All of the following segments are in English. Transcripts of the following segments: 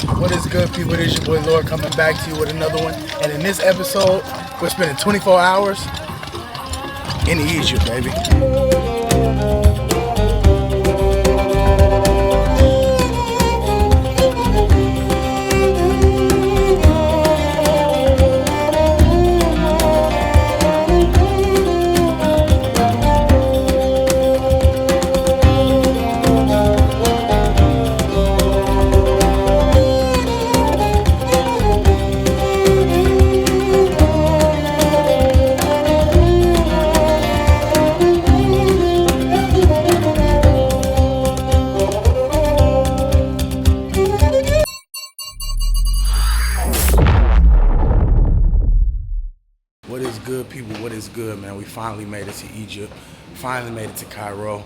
What is good, people? It is your boy Lord coming back to you with another one. And in this episode, we're spending 24 hours in Egypt, baby. What is good, people? What is good, man? We finally made it to Egypt. Finally made it to Cairo.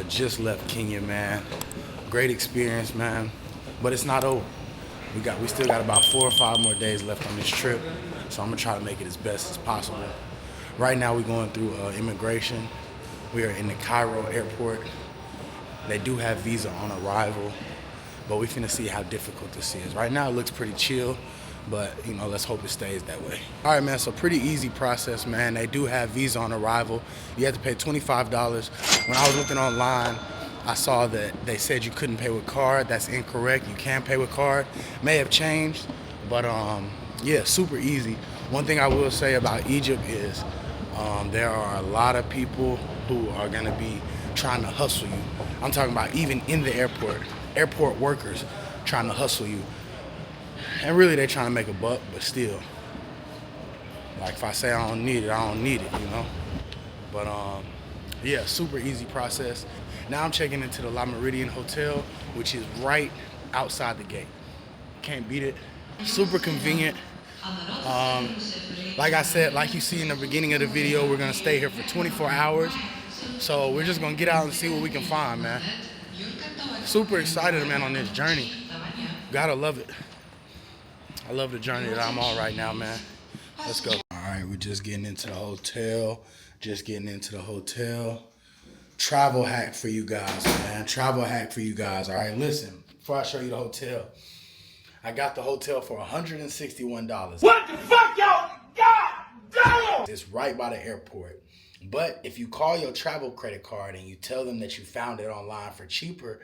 Just left Kenya, man. Great experience, man. But it's not over. We still got about 4 or 5 more days left on this trip. So I'm gonna try to make it as best as possible. Right now we're going through immigration. We are in the Cairo airport. They do have visa on arrival, but we finna see how difficult this is. Right now it looks pretty chill, but you know, let's hope it stays that way. All right, man, so pretty easy process, man. They do have visa on arrival. You have to pay $25. When I was looking online, I saw that they said you couldn't pay with card. That's incorrect. You can pay with card. May have changed, but yeah, super easy. One thing I will say about Egypt is there are a lot of people who are gonna be trying to hustle you. I'm talking about even in the airport workers trying to hustle you. And really they're trying to make a buck, but still, like if I say I don't need it, I don't need it, you know? But yeah, super easy process. Now I'm checking into the La Meridian Hotel, which is right outside the gate. Can't beat it. Super convenient. Like I said, like you see in the beginning of the video, we're gonna stay here for 24 hours. So we're just gonna get out and see what we can find, man. Super excited, man, on this journey. Gotta love it. I love the journey that I'm on right now, man. Let's go. All right, we're just getting into the hotel. Travel hack for you guys, man. Travel hack for you guys. All right, listen, before I show you the hotel, I got the hotel for $161. What the fuck, y'all? God damn! It's right by the airport. But if you call your travel credit card and you tell them that you found it online for cheaper,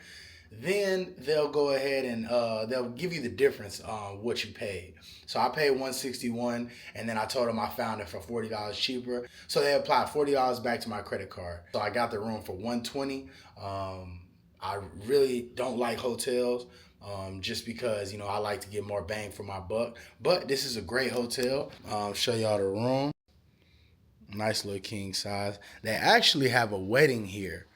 then they'll go ahead and they'll give you the difference on what you paid. So I paid $161, and then I told them I found it for $40 cheaper. So they applied $40 back to my credit card. So I got the room for $120. I really don't like hotels just because, you know, I like to get more bang for my buck. But this is a great hotel. Show y'all the room. Nice little king size. They actually have a wedding here.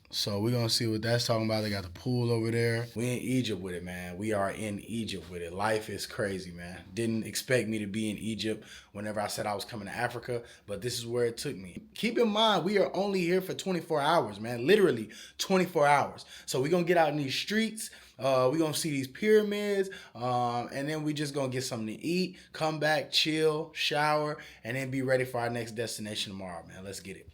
So we're gonna see what that's talking about. They got the pool over there. We in Egypt with it, man. We are in Egypt with it. Life is crazy, man. Didn't expect me to be in Egypt whenever I said I was coming to Africa, but this is where it took me. Keep in mind, we are only here for 24 hours, man. Literally 24 hours. So we're gonna get out in these streets. We're gonna see these pyramids, and then we just gonna get something to eat, come back, chill, shower, and then be ready for our next destination tomorrow, man. Let's get it.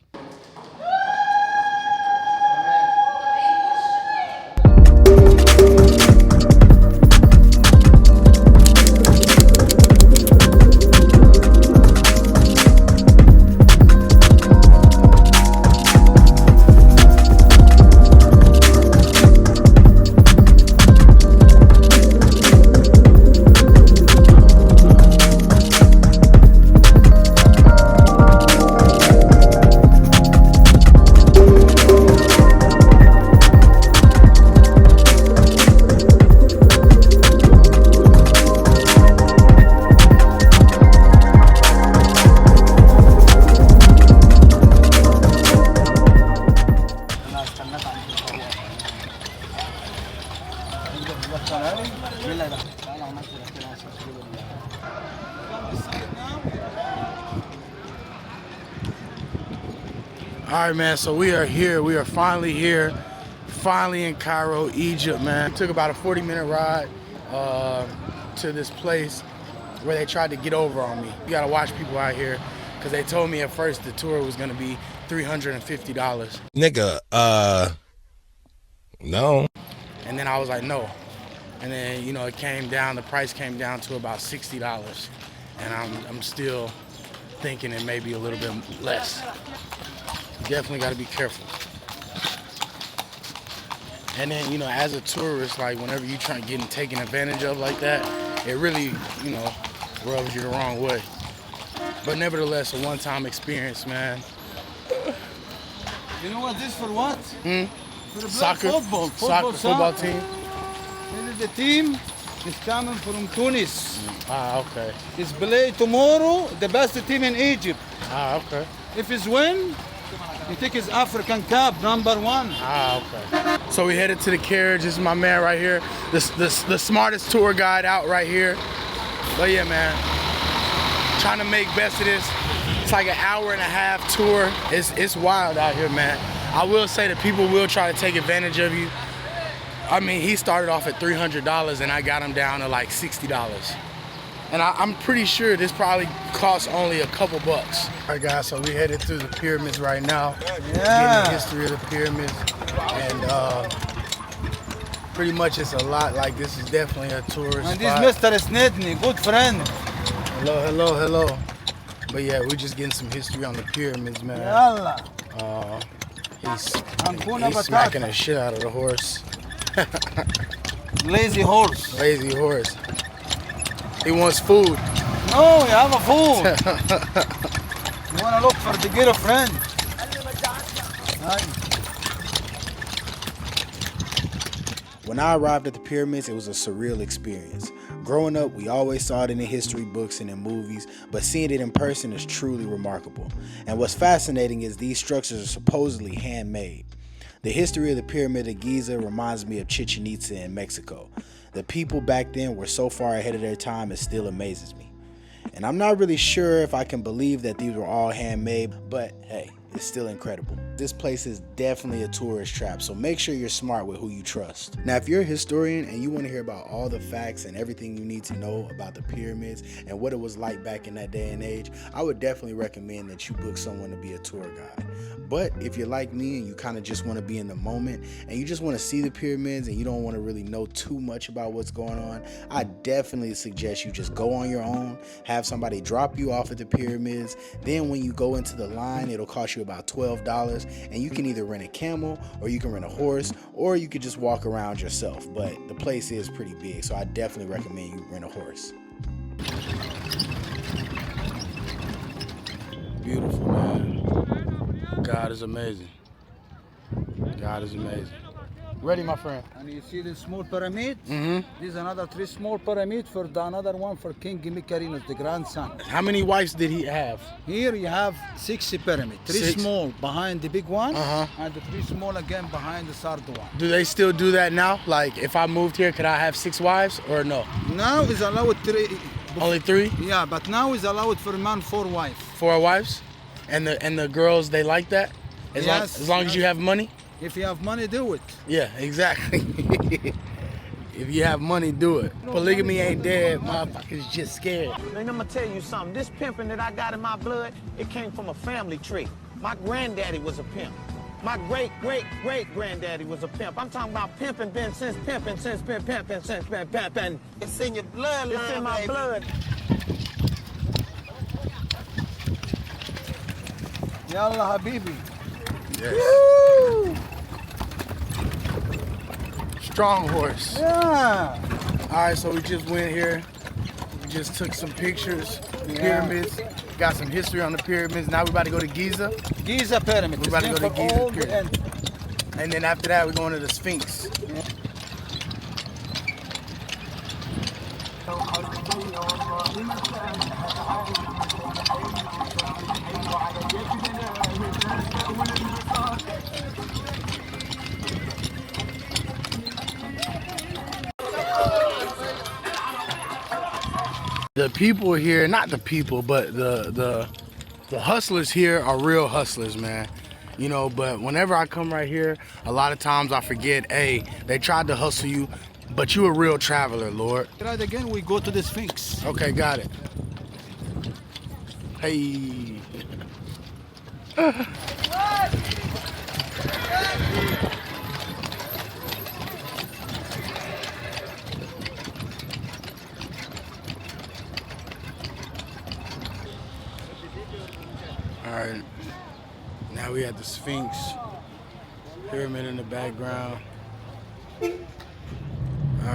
All right, man, so we are here. We are finally here. Finally in Cairo, Egypt, man. It took about a 40-minute ride to this place where they tried to get over on me. You gotta watch people out here, because they told me at first the tour was gonna be $350. Nigga, No. And then I was like, no. And then, you know, it came down, the price came down to about $60. And I'm still thinking it may be a little bit less. You definitely got to be careful. And then, you know, as a tourist, like whenever you try getting taken advantage of like that, it really, you know, rubs you the wrong way. But nevertheless, a one-time experience, man. You know what this for what? For the Soccer, football team. This is the team is coming from Tunis. Ah, okay. It's play tomorrow, the best team in Egypt. Ah, okay. If it's win, he take his African Cup, #1. Ah, okay. So we headed to the carriage. This is my man right here. The smartest tour guide out right here. But yeah, man, trying to make best of this. It's like an hour-and-a-half tour. It's wild out here, man. I will say that people will try to take advantage of you. I mean, he started off at $300 and I got him down to like $60. And I'm pretty sure this probably costs only a couple bucks. All right, guys, so we headed through the pyramids right now. Getting the history of the pyramids. And pretty much it's a lot, like this is definitely a tourist And spot. this Mr. Snedney, good friend. Hello, hello, hello. But yeah, we're just getting some history on the pyramids, man. Yalla. He's smacking the shit out of the horse. Lazy horse. Lazy horse. He wants food. No, you have a fool. You wanna look for the girlfriend. When I arrived at the pyramids, it was a surreal experience. Growing up, we always saw it in the history books and in movies, but seeing it in person is truly remarkable. And what's fascinating is these structures are supposedly handmade. The history of the Pyramid of Giza reminds me of Chichen Itza in Mexico. The people back then were so far ahead of their time, it still amazes me. And I'm not really sure if I can believe that these were all handmade, but hey, it's still incredible. This place is definitely a tourist trap, so make sure you're smart with who you trust. Now, if you're a historian and you want to hear about all the facts and everything you need to know about the pyramids and what it was like back in that day and age, I would definitely recommend that you book someone to be a tour guide. But if you're like me and you kind of just want to be in the moment and you just want to see the pyramids and you don't want to really know too much about what's going on, I definitely suggest you just go on your own, have somebody drop you off at the pyramids. Then when you go into the line, it'll cost you about $12, and you can either rent a camel or you can rent a horse or you could just walk around yourself. But the place is pretty big, so I definitely recommend you rent a horse. Beautiful, man. God is amazing. God is amazing. Ready, my friend? And you see the small pyramid? Mm-hmm. There's another 3 small pyramid for another one for King Mycerinus, the grandson. How many wives did he have? Here you have 6 pyramids. 3 6? small behind the big one, Uh-huh. and the 3 small again behind the third one. Do they still do that now? Like, if I moved here, could I have 6 wives or no? Now is allowed 3. Only 3? Yeah, but now is allowed for a man 4 wives. 4 wives? And the girls, they like that? As long as you have money? If you have money, do it. Yeah, exactly. If you have money, do it. Polygamy ain't dead. Motherfuckers just scared. Man, I'm gonna tell you something. This pimping that I got in my blood, it came from a family tree. My granddaddy was a pimp. My great-great-great-granddaddy was a pimp. I'm talking about pimping, since pimping. It's in your blood, it's in my blood. Yalla habibi. Yes. Woo! Strong horse. Yeah. All right, so we just went here. We just took some pictures, the pyramids, got some history on the pyramids. Now we're about to go to Giza. Giza pyramid. We're about to go to Giza all the pyramid. And then after that, we're going to the Sphinx. The people here, not the people, but the hustlers here are real hustlers, man. You know, but whenever I come right here, a lot of times I forget, hey, they tried to hustle you, but you a real traveler, Lord. Right again, we go to the Sphinx. Okay, got it. Hey. right, now we at the Sphinx, pyramid in the background. All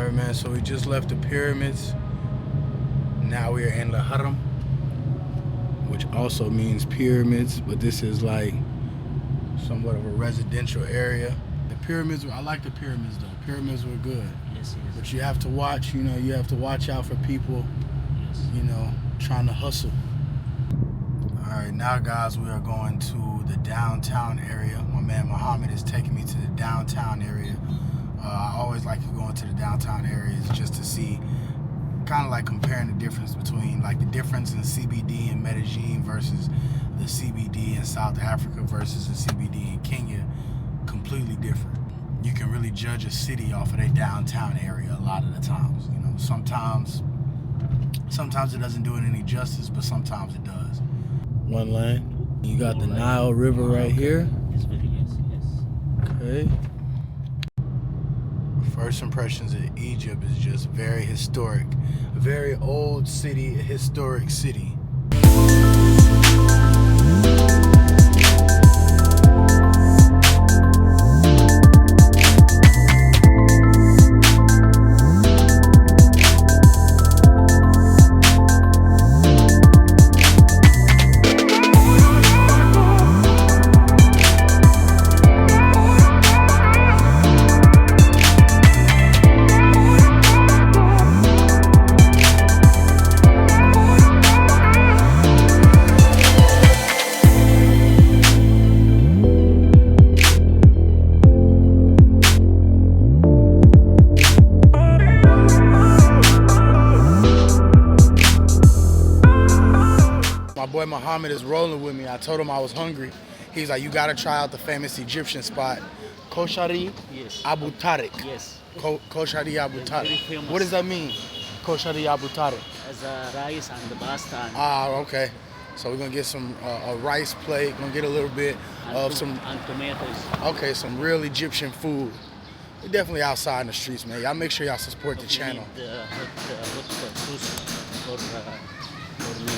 right, man, so we just left the pyramids. Now we are in the Haram, which also means pyramids, but this is like somewhat of a residential area. The pyramids, I like the pyramids though. Pyramids were good. Yes, But you have to watch, you know, you have to watch out for people, you know, trying to hustle. All right, now guys, we are going to the downtown area. My man Muhammad is taking me to the downtown area. I always like going to the downtown areas just to see, kind of like comparing the difference between, like the difference in CBD in Medellin versus the CBD in South Africa versus the CBD in Kenya. Completely different. You can really judge a city off of their downtown area a lot of the times. You know, sometimes it doesn't do it any justice, but sometimes it does. One lane. You got the Nile River right here. It's very yes. Okay. First impressions of Egypt is just very historic. A very old city, a historic city. Boy Muhammad is rolling with me. I told him I was hungry. He's like, you gotta try out the famous Egyptian spot, Koshari Yes. Abu Tariq. Yes. Koshari Abu It's very Tariq. famous. What does that mean? Koshari Abu Tariq. As rice and the pasta and, Okay. So we're gonna get some a rice plate. Gonna get a little bit of some. and tomatoes. Okay, some real Egyptian food. We're definitely outside in the streets, man. Y'all make sure y'all support the channel. We need hot sauce for me.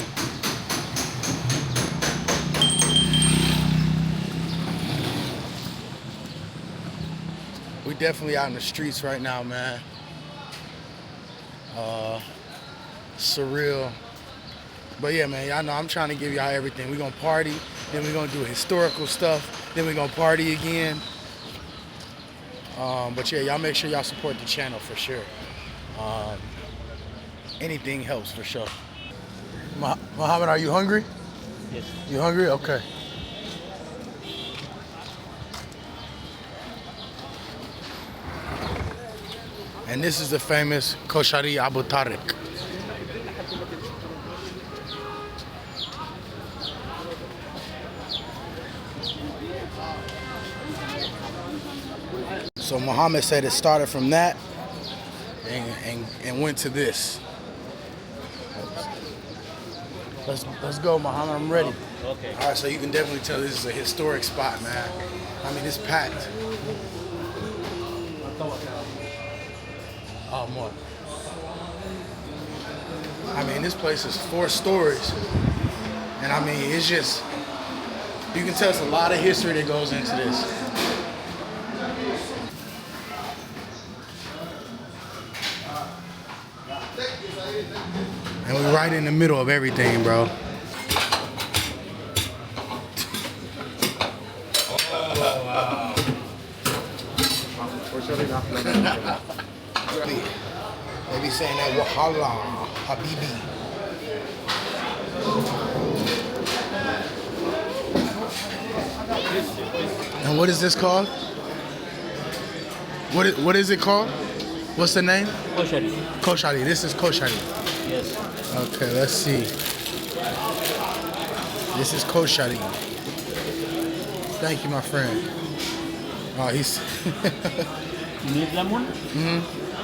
We definitely out in the streets right now, man. Surreal. But yeah, man, y'all know I'm trying to give y'all everything. We're gonna party, then we're gonna do historical stuff, then we're gonna party again. But yeah, y'all make sure y'all support the channel for sure. Anything helps for sure. Muhammad, are you hungry? Yes. You hungry? Okay. And this is the famous Koshari Abu Tariq. So Muhammad said it started from that and went to this. Let's go, Muhammad. I'm ready. Okay. All right, so you can definitely tell this is a historic spot, man. I mean, it's packed. Oh, more. I mean, this place is 4 stories. And I mean, it's just, you can tell it's a lot of history that goes into this. And we're right in the middle of everything, bro. They be saying that wahala, habibi. And what is this called? What is it called? What's the name? Koshari. Koshari. This is koshari. Yes. Okay, let's see. This is koshari. Thank you, my friend. Oh, he's. You need lemon?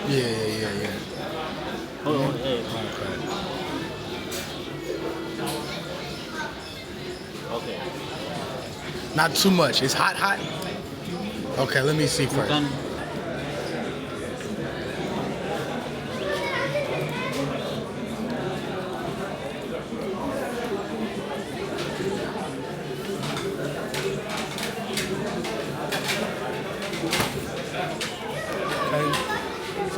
Yeah. Oh, hey. Okay. Not too much. It's hot. Okay, let me see You first. can.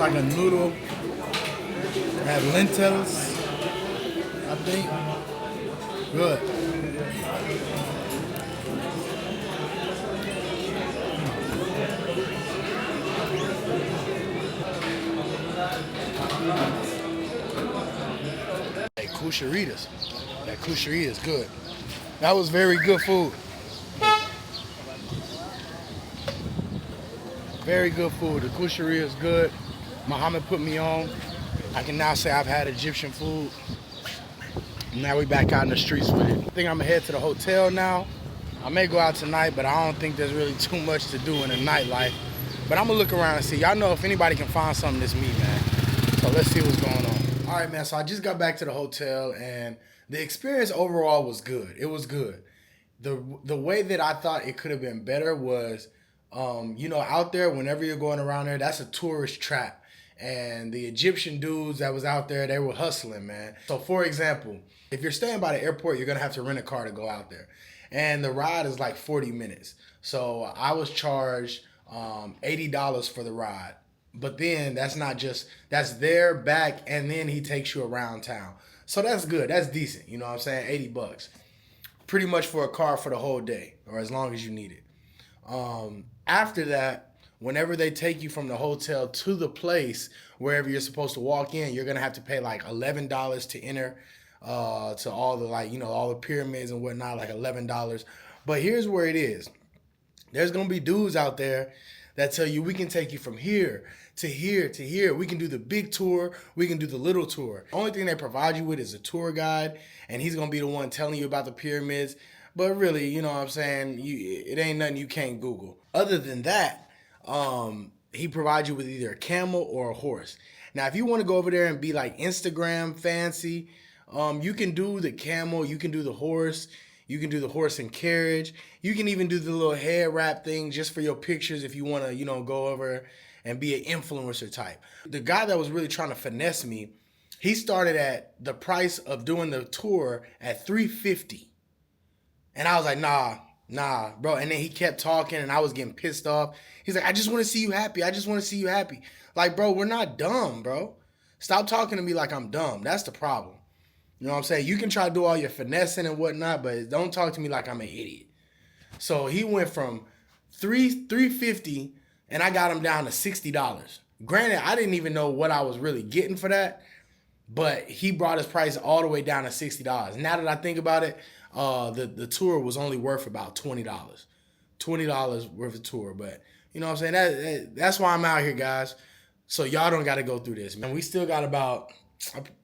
It's like a noodle. It has lentils, I think. Good. Hey, kusharitas. That kushari is good. That was very good food. Very good food. The kushari is good. Muhammad put me on. I can now say I've had Egyptian food. Now we back out in the streets with it. I think I'm gonna head to the hotel now. I may go out tonight, but I don't think there's really too much to do in the nightlife. But I'm gonna look around and see. Y'all know if anybody can find something, it's me, man. So let's see what's going on. All right, man, so I just got back to the hotel and the experience overall was good. It was good. The way that I thought it could have been better was, you know, out there, whenever you're going around there, that's a tourist trap. And the Egyptian dudes that was out there, they were hustling, man. So for example, if you're staying by the airport, you're gonna have to rent a car to go out there. And the ride is like 40 minutes. So I was charged $80 for the ride. But then that's not just, that's there, back, and then he takes you around town. So that's good, that's decent, you know what I'm saying, 80 bucks. Pretty much for a car for the whole day, or as long as you need it. After that, whenever they take you from the hotel to the place, wherever you're supposed to walk in, you're gonna have to pay like $11 to enter to all the, like, you know, all the pyramids and whatnot, like $11. But here's where it is. There's gonna be dudes out there that tell you we can take you from here to here to here. We can do the big tour, we can do the little tour. Only thing they provide you with is a tour guide, and he's gonna be the one telling you about the pyramids. But really, you know what I'm saying, it ain't nothing you can't Google. Other than that, he provides you with either a camel or a horse. Now, if you want to go over there and be like Instagram fancy, you can do the camel, you can do the horse, you can do the horse and carriage. You can even do the little head wrap thing just for your pictures if you want to, you know, go over and be an influencer type. The guy that was really trying to finesse me, he started at the price of doing the tour at $350. And I was like, nah, bro. And then he kept talking and I was getting pissed off. He's like, I just want to see you happy. I just want to see you happy. Like, bro, we're not dumb, bro. Stop talking to me like I'm dumb. That's the problem. You know what I'm saying? You can try to do all your finessing and whatnot, but don't talk to me like I'm an idiot. So he went from $350 and I got him down to $60. Granted, I didn't even know what I was really getting for that, but he brought his price all the way down to $60. Now that I think about it, the tour was only worth about $20. $20 worth of tour, but you know what I'm saying? That's why I'm out here, guys. So y'all don't got to go through this, man. We still got I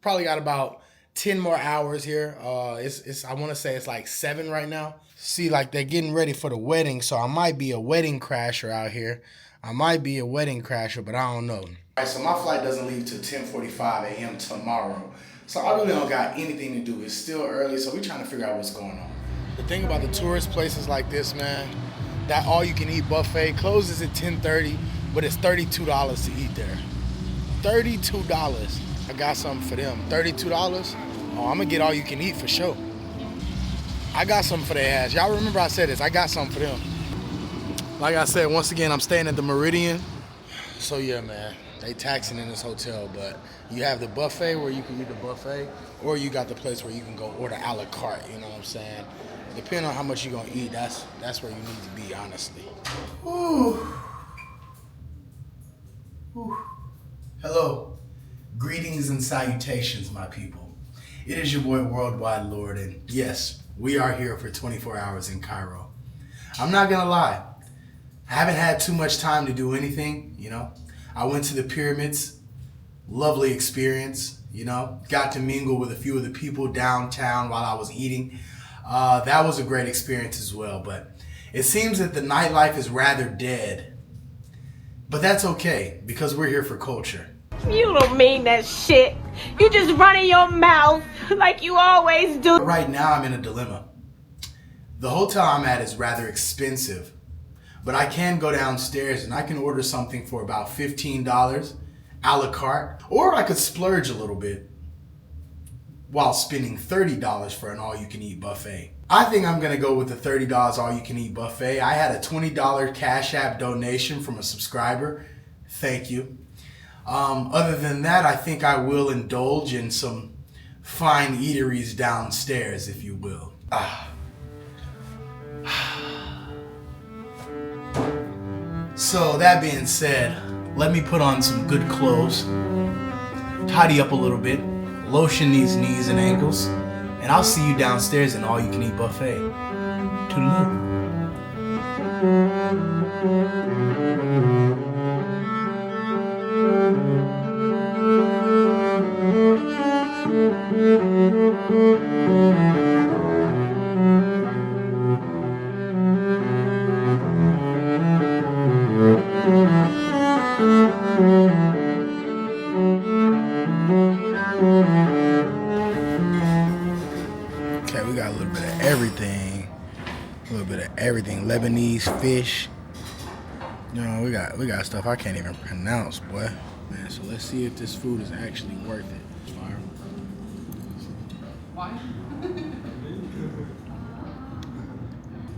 probably got about 10 more hours here. I want to say it's like 7 right now. See, like they're getting ready for the wedding, so I might be a wedding crasher out here. I might be a wedding crasher, but I don't know. All right, so my flight doesn't leave till 10:45 a.m. tomorrow. So I really don't got anything to do. It's still early, so we're trying to figure out what's going on. The thing about the tourist places like this, man, that all-you-can-eat buffet closes at 10:30, but it's $32 to eat there. $32. I got something for them. $32? Oh, I'm gonna get all you can eat for sure. I got something for their ass. Y'all remember I said this, I got something for them. Like I said, once again, I'm staying at the Meridian. So yeah, man, they taxing in this hotel, but you have the buffet where you can eat the buffet, or you got the place where you can go order a la carte, you know what I'm saying? Depending on how much you're gonna eat, that's where you need to be, honestly. Ooh. Ooh. Hello. Greetings and salutations, my people. It is your boy Worldwide Lord, and yes, we are here for 24 hours in Cairo. I'm not gonna lie, I haven't had too much time to do anything, you know. I went to the pyramids, lovely experience, you know. Got to mingle with a few of the people downtown while I was eating. That was a great experience as well, but it seems that the nightlife is rather dead. But that's okay, because we're here for culture. You don't mean that shit. You just running your mouth like you always do. But right now I'm in a dilemma. The hotel I'm at is rather expensive, but I can go downstairs and I can order something for about $15 a la carte, or I could splurge a little bit while spending $30 for an all-you-can-eat buffet. I think I'm gonna go with the $30 all-you-can-eat buffet. I had a $20 Cash App donation from a subscriber. Thank you. Other than that, I think I will indulge in some fine eateries downstairs, if you will. So that being said, let me put on some good clothes, tidy up a little bit, lotion these knees and ankles, and I'll see you downstairs in all-you-can-eat buffet. Toodaloo. Okay, we got a little bit of everything. A little bit of everything. Lebanese fish. You know, we got stuff I can't even pronounce, boy. Man, so let's see if this food is actually worth it. Why?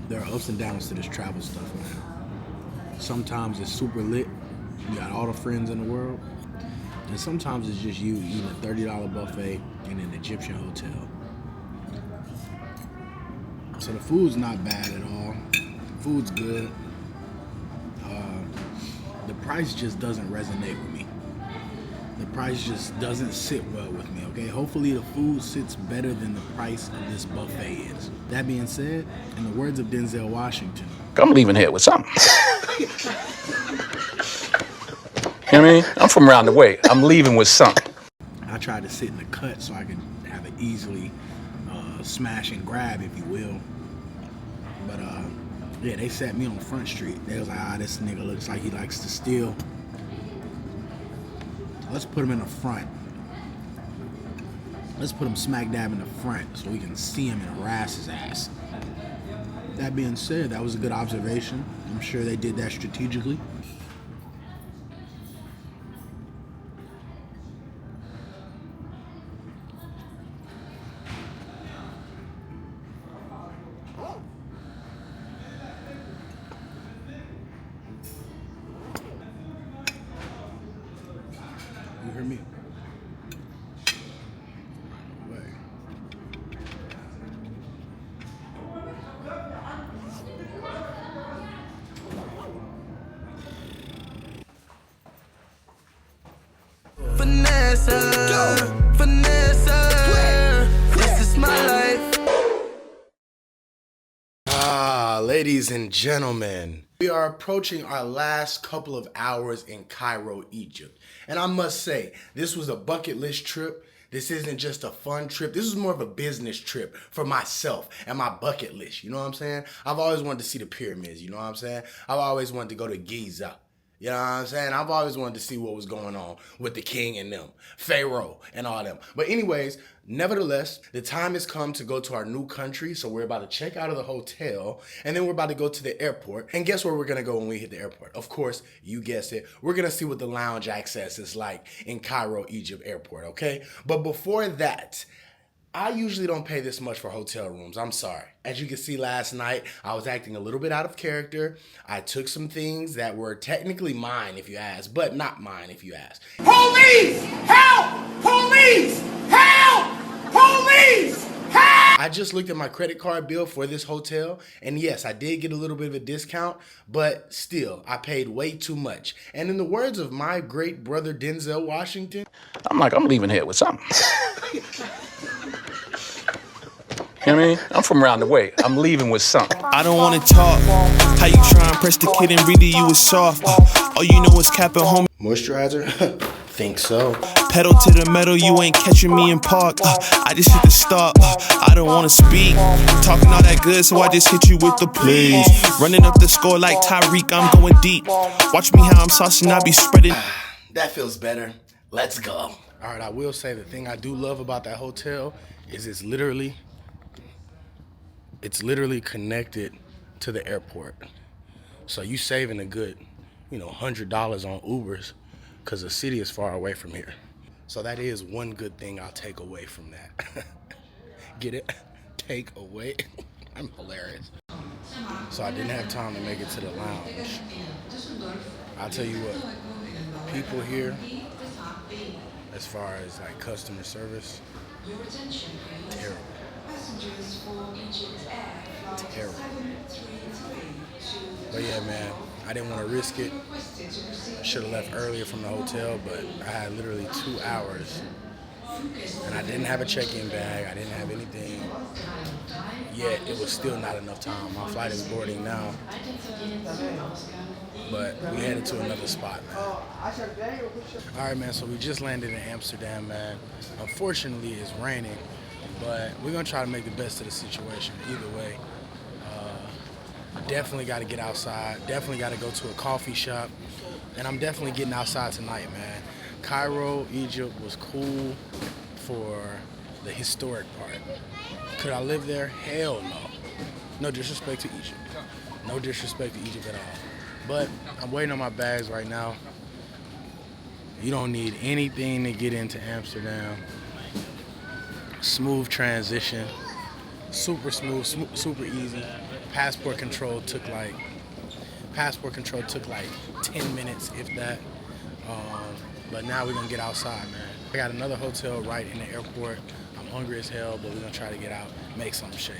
There are ups and downs to this travel stuff, man. Sometimes it's super lit. You got all the friends in the world. And sometimes it's just you eating a $30 buffet in an Egyptian hotel. So the food's not bad at all. Food's good. The price just doesn't resonate with me. The price just doesn't sit well with me, okay? Hopefully the food sits better than the price of this buffet is. That being said, in the words of Denzel Washington, I'm leaving here with something. You know what I mean? I'm from around the way. I'm leaving with something. I tried to sit in the cut so I could have it easily smash and grab, if you will. But yeah, they sat me on Front Street. They was like, this nigga looks like he likes to steal. Let's put him in the front. Let's put him smack dab in the front so we can see him and harass his ass. That being said, that was a good observation. I'm sure they did that strategically. You hear me? Ladies and gentlemen, we are approaching our last couple of hours in Cairo, Egypt. And I must say, this was a bucket list trip. This isn't just a fun trip. This is more of a business trip for myself and my bucket list. You know what I'm saying? I've always wanted to see the pyramids. You know what I'm saying? I've always wanted to go to Giza. You know what I'm saying? I've always wanted to see what was going on with the king and them, Pharaoh and all them. But anyways, nevertheless, the time has come to go to our new country. So we're about to check out of the hotel and then we're about to go to the airport. And guess where we're going to go when we hit the airport? Of course, you guessed it. We're going to see what the lounge access is like in Cairo, Egypt airport, okay? But before that, I usually don't pay this much for hotel rooms. I'm sorry. As you can see last night, I was acting a little bit out of character. I took some things that were technically mine, if you ask, but not mine, if you ask. Police! Help! Police! Help! Police! Help! I just looked at my credit card bill for this hotel, and yes, I did get a little bit of a discount, but still, I paid way too much. And in the words of my great brother Denzel Washington, I'm leaving here with something. You know what I mean? I'm from around the way. I'm leaving with something. I don't wanna talk. How you try and press the kid and read it, you was soft. All you know is capping home. moisturizer? Think so. Pedal to the metal, you ain't catching me in park. I just hit the stop. I don't wanna speak. Talking all that good, so I just hit you with the please. Running up the score like Tyreek, I'm going deep. Watch me how I'm saucing, I be spreading. That feels better. Let's go. All right, I will say the thing I do love about that hotel is it's literally connected to the airport. So you saving a good, $100 on Ubers because the city is far away from here. So that is one good thing I'll take away from that. Get it? Take away? I'm hilarious. So I didn't have time to make it to the lounge. I'll tell you what, people here, as far as like customer service, terrible. Terrible. But yeah, man, I didn't want to risk it. I should have left earlier from the hotel, but I had literally 2 hours, and I didn't have a check-in bag. I didn't have anything. Yet it was still not enough time. My flight is boarding now, but we headed to another spot, man. All right, man, so we just landed in Amsterdam, man. Unfortunately, it's raining, but we're gonna try to make the best of the situation either way. Definitely got to get outside. Definitely got to go to a coffee shop. And I'm definitely getting outside tonight, man. Cairo, Egypt was cool for the historic part. Could I live there? Hell no. No disrespect to Egypt. No disrespect to Egypt at all. But I'm waiting on my bags right now. You don't need anything to get into Amsterdam. Smooth transition. Super smooth, super easy. Passport control took like 10 minutes, if that. But now we're gonna get outside, man. I got another hotel right in the airport. I'm hungry as hell, but we're gonna try to get out, make something shake.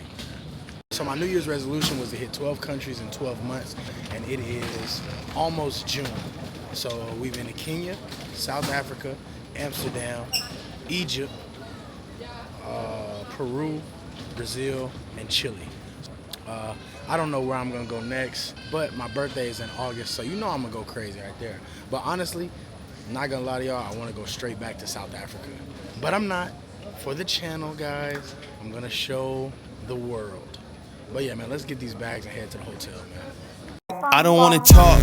So my New Year's resolution was to hit 12 countries in 12 months, and it is almost June. So we've been to Kenya, South Africa, Amsterdam, Egypt, Peru, Brazil, and Chile. I don't know where I'm gonna go next, but my birthday is in August, so you know I'm gonna go crazy right there. But honestly, I'm not gonna lie to y'all, I wanna go straight back to South Africa. But I'm not. For the channel, guys, I'm gonna show the world. But yeah, man, let's get these bags and head to the hotel, man. I don't wanna talk.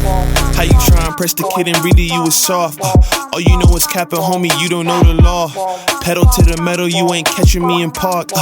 How you try and press the kid and read it, you was soft. All you know is capping, homie, you don't know the law. Pedal to the metal, you ain't catching me in park.